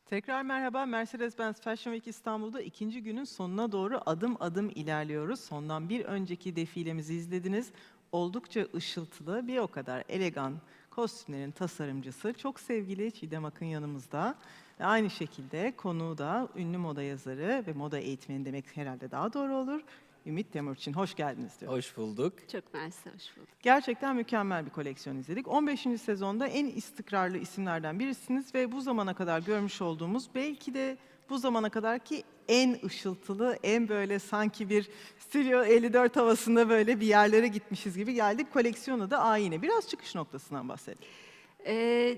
Tekrar merhaba. Mercedes-Benz Fashion Week İstanbul'da ikinci günün sonuna doğru adım adım ilerliyoruz. Sondan bir önceki defilemizi izlediniz. Oldukça ışıltılı, bir o kadar elegan kostümlerin tasarımcısı çok sevgili Çiğdem Akın yanımızda. Ve aynı şekilde konuğu da ünlü moda yazarı ve moda eğitmeni demek herhalde daha doğru olur. Ümit Temurçin. Hoş geldiniz diyorum. Hoş bulduk. Çok mersi, hoş bulduk. Gerçekten mükemmel bir koleksiyon izledik. 15. sezonda en istikrarlı isimlerden birisiniz ve bu zamana kadar görmüş olduğumuz belki de bu zamana kadarki en ışıltılı, en böyle sanki bir Stüdyo 54 havasında böyle bir yerlere gitmişiz gibi geldik. Koleksiyonu da ayine. Biraz çıkış noktasından bahsedelim.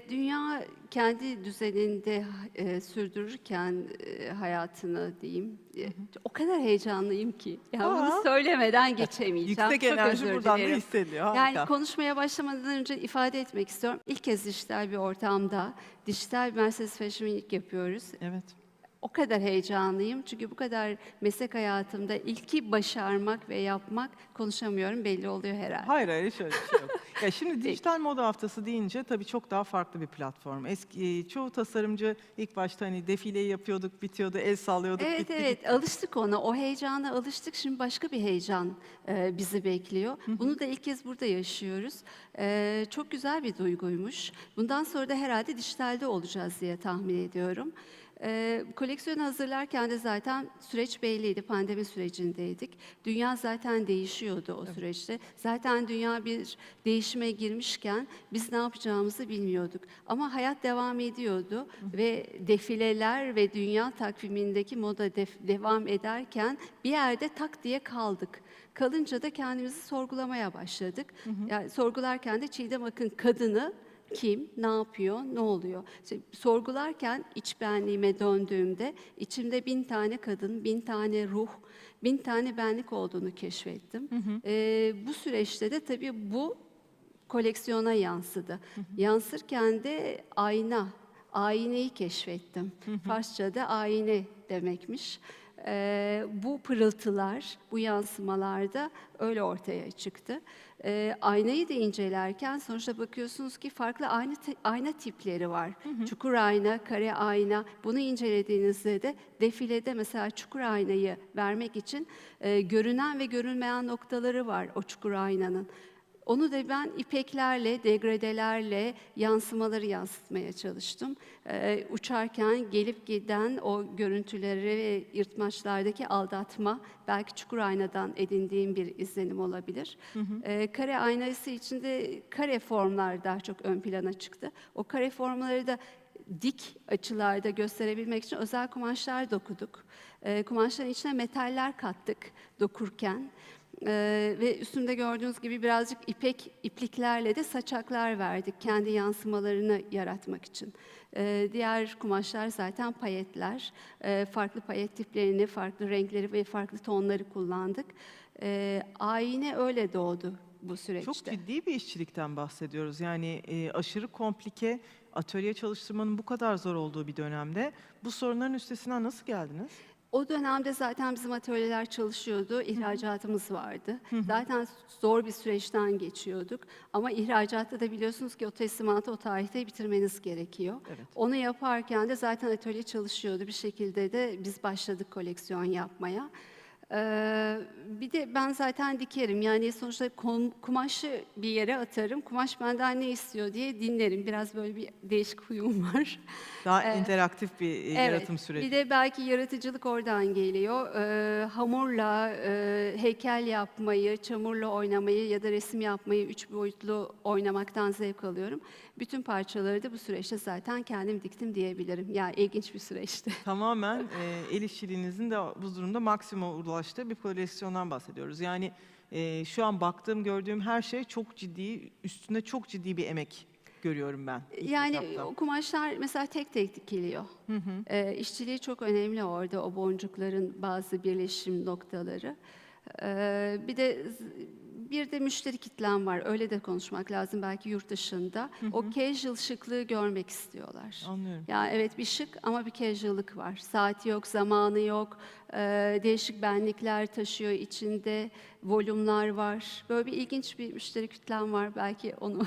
Dünya kendi düzeninde sürdürürken hayatını diyeyim, o kadar heyecanlıyım ki. Yani bunu söylemeden geçemeyeceğim. Yüksek Çok enerji özür buradan da dilerim. hissediliyor. Harika. Yani konuşmaya başlamadan önce ifade etmek istiyorum. İlk kez dijital bir ortamda, dijital bir Mercedes Fashion Week yapıyoruz. Evet. O kadar heyecanlıyım çünkü bu kadar meslek hayatımda ilki başarmak ve yapmak konuşamıyorum belli oluyor herhalde. Hayır hayır hiç öyle bir şey yok. Ya şimdi dijital moda haftası deyince tabii çok daha farklı bir platform. Çoğu tasarımcı ilk başta hani defileyi yapıyorduk, bitiyordu, el sallıyorduk, Evet bitti evet gitti. alıştık ona, o heyecana alıştık. Şimdi başka bir heyecan bizi bekliyor. Bunu da ilk kez burada yaşıyoruz. Çok güzel bir duyguymuş. Bundan sonra da herhalde dijitalde olacağız diye tahmin ediyorum. Koleksiyonu hazırlarken de zaten süreç belliydi, pandemi sürecindeydik. Dünya zaten değişiyordu o süreçte. Zaten dünya bir değişime girmişken biz ne yapacağımızı bilmiyorduk. Ama hayat devam ediyordu ve defileler ve dünya takvimindeki moda devam ederken bir yerde tak diye kaldık. Kalınca da kendimizi sorgulamaya başladık. Yani sorgularken de Çiğdem Akın kadını kim, ne yapıyor, ne oluyor? İşte sorgularken iç benliğime döndüğümde içimde 1000 tane kadın, 1000 tane ruh, 1000 tane benlik olduğunu keşfettim. Bu süreçte de tabii bu koleksiyona yansıdı. Yansırken de ayneyi keşfettim. Farsça'da ayna demekmiş. Bu pırıltılar, bu yansımalarda öyle ortaya çıktı. Aynayı da incelerken sonuçta bakıyorsunuz ki farklı ayna tipleri var. Çukur ayna, kare ayna. Bunu incelediğinizde de defilede mesela çukur aynayı vermek için görünen ve görünmeyen noktaları var o çukur aynanın. Onu da ben ipeklerle, degradelerle yansımaları yansıtmaya çalıştım. Uçarken gelip giden o görüntüleri ve yırtmaçlardaki aldatma belki çukur aynadan edindiğim bir izlenim olabilir. Kare aynası içinde kare formlar daha çok ön plana çıktı. O kare formları da dik açılarda gösterebilmek için özel kumaşlar dokuduk. Kumaşların içine metaller kattık dokurken. Ve üstünde gördüğünüz gibi birazcık ipliklerle de saçaklar verdik kendi yansımalarını yaratmak için. Diğer kumaşlar zaten payetler. Farklı payet tiplerini, farklı renkleri ve farklı tonları kullandık. Ayine öyle doğdu bu süreçte. Çok ciddi bir işçilikten bahsediyoruz. Yani aşırı komplike, atölye çalıştırmanın bu kadar zor olduğu bir dönemde bu sorunların üstesinden nasıl geldiniz? O dönemde zaten bizim atölyeler çalışıyordu, ihracatımız vardı. Zaten zor bir süreçten geçiyorduk. Ama ihracatta da biliyorsunuz ki o teslimatı o tarihte bitirmeniz gerekiyor. Evet. Onu yaparken de zaten atölye çalışıyordu. Bir şekilde de biz başladık koleksiyon yapmaya. Bir de ben zaten dikerim. Yani sonuçta kumaşı bir yere atarım. Kumaş benden ne istiyor diye dinlerim. Biraz böyle bir değişik huyum var. Daha interaktif bir yaratım Evet, süreci. bir de belki yaratıcılık oradan geliyor. Hamurla heykel yapmayı, çamurla oynamayı ya da resim yapmayı, 3 boyutlu oynamaktan zevk alıyorum. Bütün parçaları da bu süreçte zaten kendim diktim diyebilirim. Yani ilginç bir süreçti. Tamamen el işçiliğinizin de bu durumda maksimuma ulaştığı bir koleksiyondan bahsediyoruz. Yani şu an baktığım, gördüğüm her şey çok ciddi, üstünde çok ciddi bir emek görüyorum ben ilk Yani etapta. o kumaşlar mesela tek tek dikiliyor. İşçiliği çok önemli orada, o boncukların bazı birleşim noktaları. Bir de müşteri kitlem var, öyle de konuşmak lazım belki yurt dışında. O casual şıklığı görmek istiyorlar. Anlıyorum. Yani evet bir şık ama bir casual'lık var. Saati yok, zamanı yok, değişik benlikler taşıyor içinde, volümler var. Böyle bir ilginç bir müşteri kitlem var, belki onu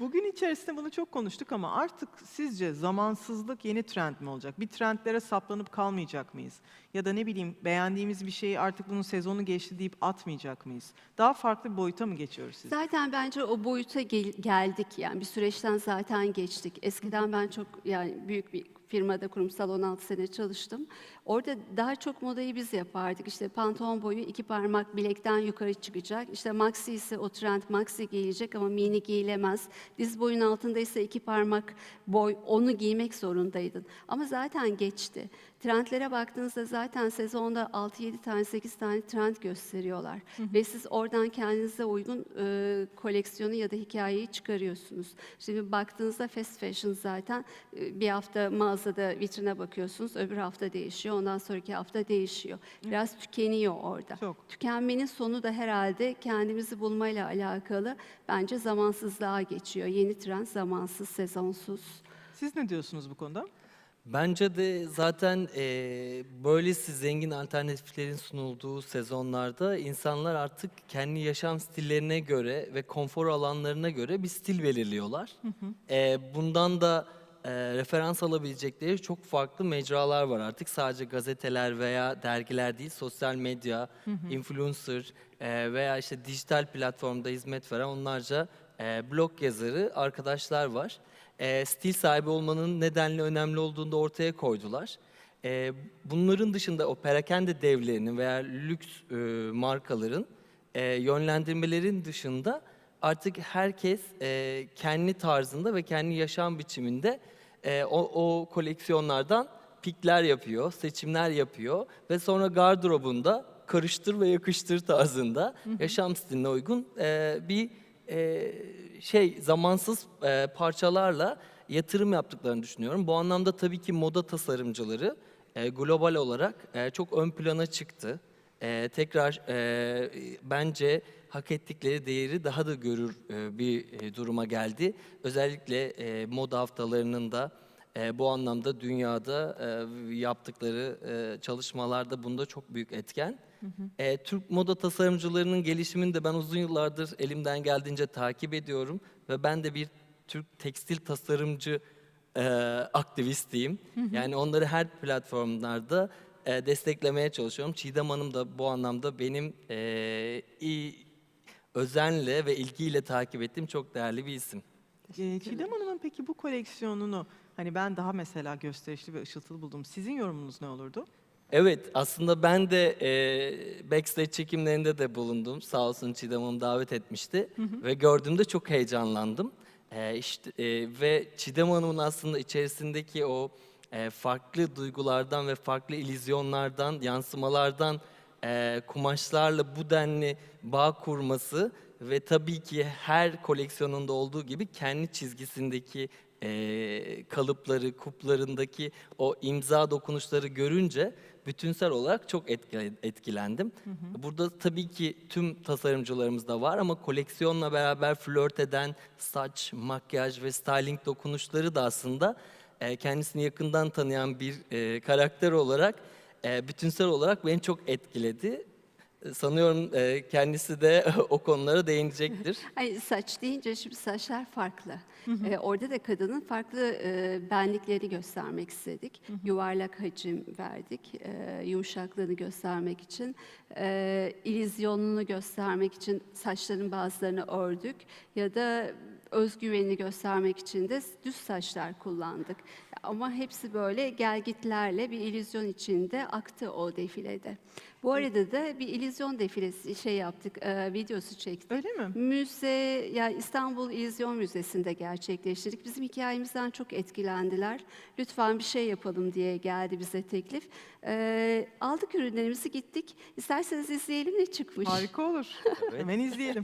Bugün içerisinde bunu çok konuştuk ama artık sizce zamansızlık yeni trend mi olacak? Bir trendlere saplanıp kalmayacak mıyız? Ya da ne bileyim beğendiğimiz bir şeyi artık bunun sezonu geçti deyip atmayacak mıyız? Daha farklı bir boyuta mı geçiyoruz siz? Zaten bence o boyuta geldik, yani bir süreçten zaten geçtik. Eskiden ben çok, yani büyük bir firmada kurumsal 16 sene çalıştım. Orada daha çok modayı biz yapardık. İşte pantolon boyu 2 parmak bilekten yukarı çıkacak. İşte maxi ise o trend maxi giyilecek ama mini giyilemez. Diz boyun altındaysa 2 parmak boy, onu giymek zorundaydın. Ama zaten geçti. Trendlere baktığınızda zaten sezonda 6-7 tane, 8 tane trend gösteriyorlar. Ve siz oradan kendinize uygun koleksiyonu ya da hikayeyi çıkarıyorsunuz. Şimdi baktığınızda fast fashion zaten bir hafta mağazada vitrine bakıyorsunuz, öbür hafta değişiyor, ondan sonraki hafta değişiyor. Biraz tükeniyor orada. Çok. Tükenmenin sonu da herhalde kendimizi bulmayla alakalı, bence zamansızlığa geçiyor. Yeni trend zamansız, sezonsuz. Siz ne diyorsunuz bu konuda? Bence de zaten böylesi zengin alternatiflerin sunulduğu sezonlarda insanlar artık kendi yaşam stillerine göre ve konfor alanlarına göre bir stil belirliyorlar. Bundan da referans alabilecekleri çok farklı mecralar var artık. Sadece gazeteler veya dergiler değil, sosyal medya, influencer veya işte dijital platformda hizmet veren onlarca blog yazarı arkadaşlar var. Stil sahibi olmanın nedenle önemli olduğunu da ortaya koydular. Bunların dışında o perakende devlerinin veya lüks markaların yönlendirmelerin dışında artık herkes kendi tarzında ve kendi yaşam biçiminde o koleksiyonlardan pikler yapıyor, seçimler yapıyor ve sonra gardırobunda karıştır ve yakıştır tarzında yaşam stiline uygun bir zamansız parçalarla yatırım yaptıklarını düşünüyorum. Bu anlamda tabii ki moda tasarımcıları global olarak çok ön plana çıktı. Tekrar bence hak ettikleri değeri daha da görür bir duruma geldi. Özellikle moda haftalarının da bu anlamda dünyada yaptıkları çalışmalarda bunda çok büyük etken. Türk moda tasarımcılarının gelişimini de ben uzun yıllardır elimden geldiğince takip ediyorum ve ben de bir Türk tekstil tasarımcı aktivistiyim. Yani onları her platformlarda desteklemeye çalışıyorum. Çiğdem Hanım da bu anlamda benim özenle ve ilgiyle takip ettiğim çok değerli bir isim. Çiğdem Hanım'ın peki bu koleksiyonunu hani ben daha mesela gösterişli ve ışıltılı buldum. Sizin yorumunuz ne olurdu? Evet, aslında ben de backstage çekimlerinde de bulundum. Sağ olsun Çiğdem Hanım davet etmişti ve gördüğümde çok heyecanlandım. Ve Çiğdem Hanım'ın aslında içerisindeki o farklı duygulardan ve farklı illüzyonlardan, yansımalardan kumaşlarla bu denli bağ kurması ve tabii ki her koleksiyonunda olduğu gibi kendi çizgisindeki kalıpları, kuplarındaki o imza dokunuşları görünce bütünsel olarak çok etkilendim. Burada tabii ki tüm tasarımcılarımız da var ama koleksiyonla beraber flört eden saç, makyaj ve styling dokunuşları da aslında kendisini yakından tanıyan bir karakter olarak bütünsel olarak beni çok etkiledi. Sanıyorum kendisi de o konulara değinecektir. Ay, saç deyince şimdi saçlar farklı. Orada da kadının farklı benlikleri göstermek istedik. Yuvarlak hacim verdik, yumuşaklığını göstermek için, illüzyonunu göstermek için saçların bazılarını ördük ya da özgüvenini göstermek için de düz saçlar kullandık. Ama hepsi böyle gelgitlerle bir illüzyon içinde aktı o defilede. Bu arada da bir illüzyon defilesi yaptık, videosu çektik. Öyle mi? Müze, yani İstanbul İllüzyon Müzesi'nde gerçekleştirdik. Bizim hikayemizden çok etkilendiler. Lütfen bir şey yapalım diye geldi bize teklif. Aldık ürünlerimizi, gittik. İsterseniz izleyelim ne çıkmış. Harika olur. Evet. Hemen izleyelim.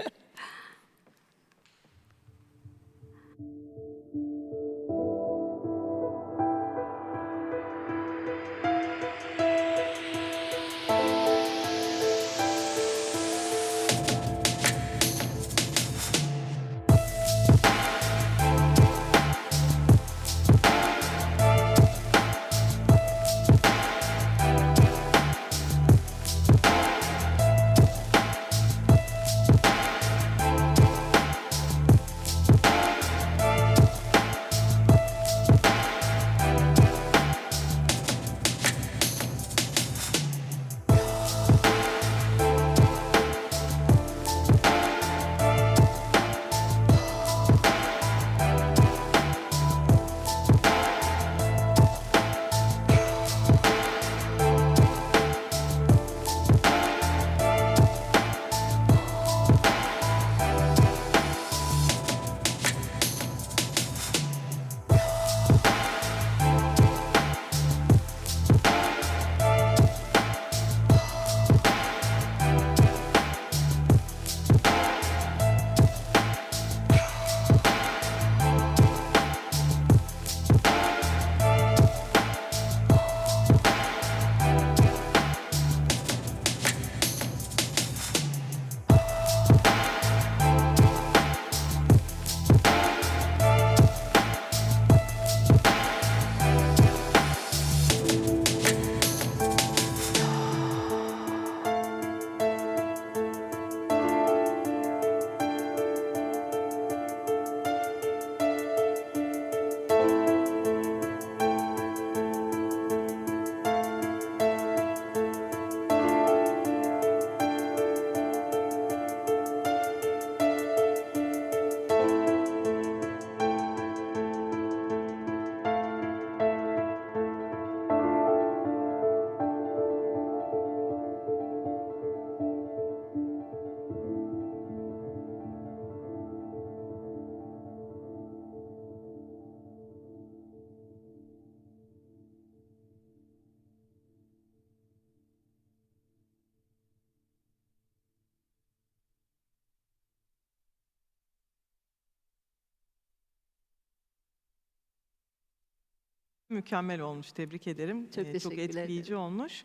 Mükemmel olmuş, tebrik ederim. Çok Çok teşekkür etkileyici ederim. olmuş.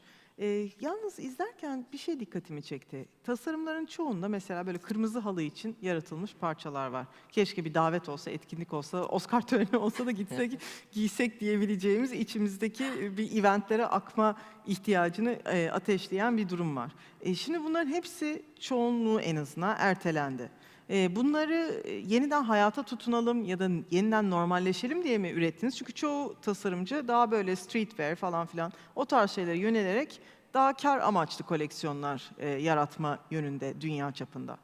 Yalnız izlerken bir şey dikkatimi çekti. Tasarımların çoğunda mesela böyle kırmızı halı için yaratılmış parçalar var. Keşke bir davet olsa, etkinlik olsa, Oscar töreni olsa da gitsek, giysek diyebileceğimiz içimizdeki bir eventlere akma ihtiyacını ateşleyen bir durum var. Şimdi bunların hepsi çoğunluğu en azından ertelendi. Bunları yeniden hayata tutunalım ya da yeniden normalleşelim diye mi ürettiniz? Çünkü çoğu tasarımcı daha böyle streetwear falan filan o tarz şeylere yönelerek daha kar amaçlı koleksiyonlar yaratma yönünde dünya çapında.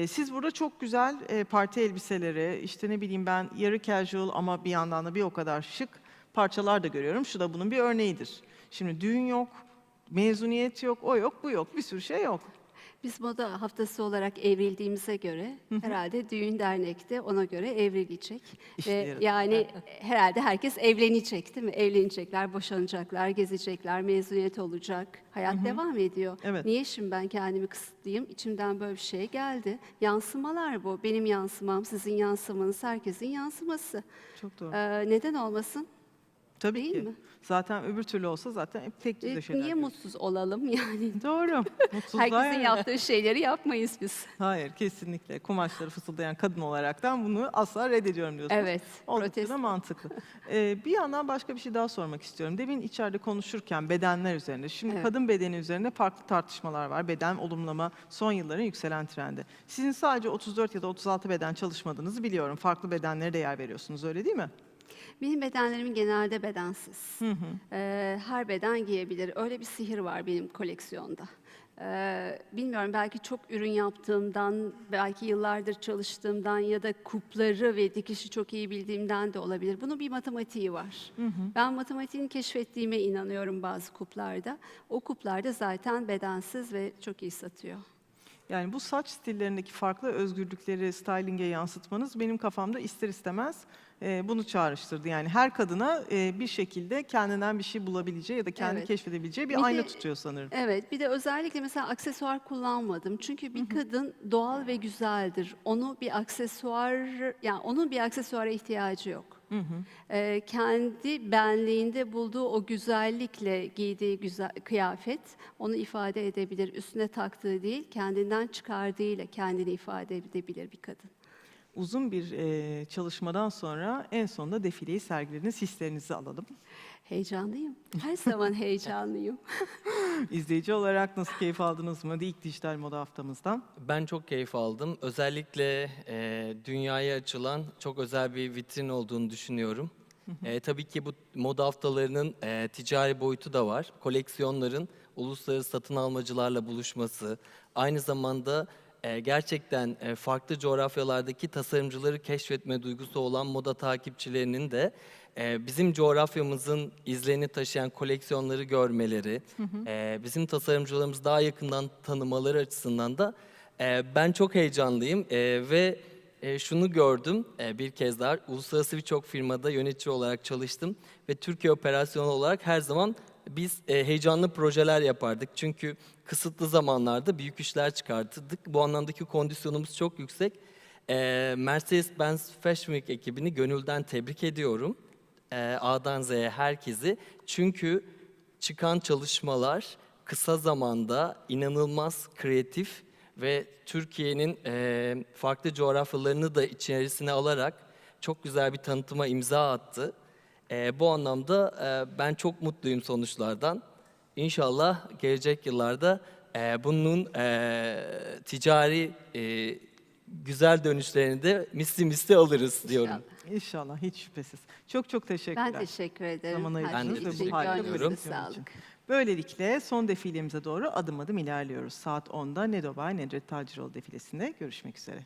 Siz burada çok güzel parti elbiseleri, işte ne bileyim ben yarı casual ama bir yandan da bir o kadar şık parçalar da görüyorum. Şu da bunun bir örneğidir. Şimdi düğün yok, mezuniyet yok, o yok, bu yok, bir sürü şey yok. Biz moda haftası olarak evrildiğimize göre herhalde düğün dernekte ona göre evrilecek. İşte Ve yaratıcı. yani herhalde herkes evlenecek değil mi? Evlenecekler, boşanacaklar, gezecekler, mezuniyet olacak. Hayat devam ediyor. Evet. Niye şimdi ben kendimi kısıtlayayım? İçimden böyle bir şey geldi. Yansımalar bu. Benim yansımam, sizin yansımanız, herkesin yansıması. Çok doğru. Neden olmasın? Tabii Değil ki. mi? Zaten öbür türlü olsa zaten hep tek düze şeyler. Niye görüyoruz. mutsuz olalım yani? Doğru. Mutsuzluğa Herkesin yani. yaptığı şeyleri yapmayız biz. Hayır, kesinlikle. Kumaşları fısıldayan kadın olaraktan bunu asla reddediyorum diyorsunuz. Evet, Oldukça da protesto. mantıklı. Bir yandan başka bir şey daha sormak istiyorum. Demin içeride konuşurken bedenler üzerinde. Şimdi Evet. kadın bedeni üzerinde farklı tartışmalar var. Beden olumlama son yılların yükselen trendi. Sizin sadece 34 ya da 36 beden çalışmadığınızı biliyorum. Farklı bedenlere de yer veriyorsunuz, öyle değil mi? Benim bedenlerim genelde bedensiz. Her beden giyebilir. Öyle bir sihir var benim koleksiyonda. Bilmiyorum, belki çok ürün yaptığımdan, belki yıllardır çalıştığımdan ya da kupları ve dikişi çok iyi bildiğimden de olabilir. Bunun bir matematiği var. Ben matematiğini keşfettiğime inanıyorum bazı kuplarda. O kuplar da zaten bedensiz ve çok iyi satıyor. Yani bu saç stillerindeki farklı özgürlükleri styling'e yansıtmanız benim kafamda ister istemez bunu çağrıştırdı. Yani her kadına bir şekilde kendinden bir şey bulabileceği ya da kendi Evet. keşfedebileceği bir Bir ayna de- tutuyor sanırım. Evet, bir de özellikle mesela aksesuar kullanmadım. Çünkü bir kadın doğal ve güzeldir. Onu bir aksesuar, yani onun bir aksesuara ihtiyacı yok. Kendi benliğinde bulduğu o güzellikle giydiği güzel kıyafet onu ifade edebilir. Üstüne taktığı değil, kendinden çıkardığıyla kendini ifade edebilir bir kadın. Uzun bir çalışmadan sonra en sonunda defileyi sergilediniz. Hislerinizi alalım. Heyecanlıyım. Her zaman heyecanlıyım. İzleyici olarak nasıl keyif aldınız mı? İlk dijital moda haftamızdan. Ben çok keyif aldım. Özellikle dünyaya açılan çok özel bir vitrin olduğunu düşünüyorum. Tabii ki bu moda haftalarının ticari boyutu da var. Koleksiyonların uluslararası satın almacılarla buluşması, aynı zamanda gerçekten farklı coğrafyalardaki tasarımcıları keşfetme duygusu olan moda takipçilerinin de bizim coğrafyamızın izlerini taşıyan koleksiyonları görmeleri, bizim tasarımcılarımızı daha yakından tanımaları açısından da ben çok heyecanlıyım ve şunu gördüm bir kez daha, uluslararası birçok firmada yönetici olarak çalıştım ve Türkiye operasyonu olarak her zaman biz heyecanlı projeler yapardık. Çünkü kısıtlı zamanlarda büyük işler çıkartırdık. Bu anlamdaki kondisyonumuz çok yüksek. Mercedes-Benz Fashion Week ekibini gönülden tebrik ediyorum. A'dan Z'ye herkesi. Çünkü çıkan çalışmalar kısa zamanda inanılmaz kreatif ve Türkiye'nin farklı coğrafyalarını da içerisine alarak çok güzel bir tanıtıma imza attı. Bu anlamda ben çok mutluyum sonuçlardan. İnşallah gelecek yıllarda bunun ticari güzel dönüşlerini de misli misli alırız diyorum. İnşallah. İnşallah, hiç şüphesiz. Çok çok teşekkürler. Ben teşekkür ederim. Zaman Her ayırdınız şey ve için bu harika gönlünüze prodüksiyon için. sağlık. Böylelikle son defilemize doğru adım adım ilerliyoruz. Saat 10'da Nedo Bay Nedret Tacıroğlu defilesinde görüşmek üzere.